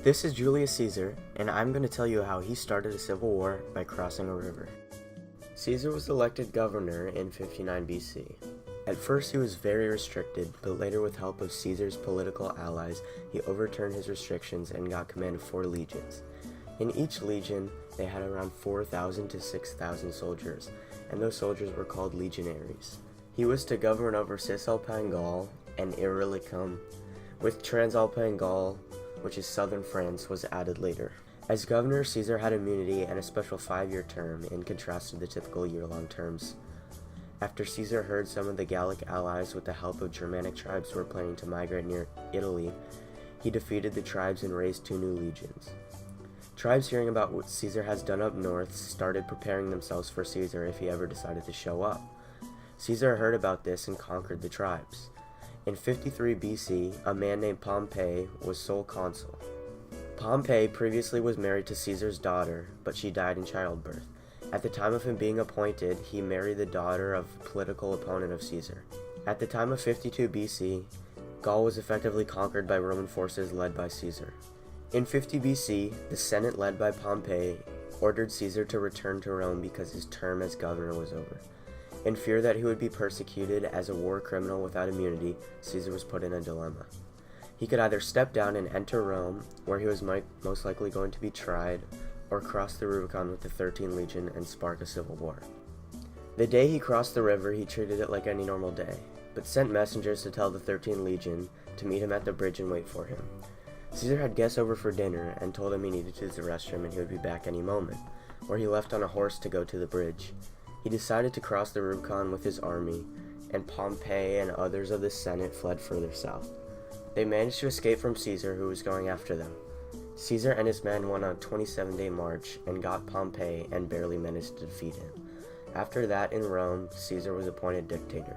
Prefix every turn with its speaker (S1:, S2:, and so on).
S1: This is Julius Caesar, and I'm going to tell you how he started a civil war by crossing a river. Caesar was elected governor in 59 BC. At first he was very restricted, but later with help of Caesar's political allies, he overturned his restrictions and got command of 4 legions. In each legion, they had around 4,000 to 6,000 soldiers, and those soldiers were called legionaries. He was to govern over Cisalpine Gaul and Illyricum, with Transalpine Gaul, which is southern France, was added later. As governor, Caesar had immunity and a special 5-year term, in contrast to the typical year-long terms. After Caesar heard some of the Gallic allies, with the help of Germanic tribes, were planning to migrate near Italy, he defeated the tribes and raised 2 new legions. Tribes hearing about what Caesar has done up north started preparing themselves for Caesar if he ever decided to show up. Caesar heard about this and conquered the tribes. In 53 BC, a man named Pompey was sole consul. Pompey previously was married to Caesar's daughter, but she died in childbirth. At the time of him being appointed, he married the daughter of a political opponent of Caesar. At the time of 52 BC, Gaul was effectively conquered by Roman forces led by Caesar. In 50 BC, the Senate led by Pompey ordered Caesar to return to Rome because his term as governor was over. In fear that he would be persecuted as a war criminal without immunity, Caesar was put in a dilemma. He could either step down and enter Rome, where he was most likely going to be tried, or cross the Rubicon with the 13th Legion and spark a civil war. The day he crossed the river, he treated it like any normal day, but sent messengers to tell the 13th Legion to meet him at the bridge and wait for him. Caesar had guests over for dinner and told him he needed to use the restroom and he would be back any moment, where he left on a horse to go to the bridge. He decided to cross the Rubicon with his army, and Pompey and others of the Senate fled further south. They managed to escape from Caesar, who was going after them. Caesar and his men went on a 27-day march and got Pompey and barely managed to defeat him. After that, in Rome, Caesar was appointed dictator.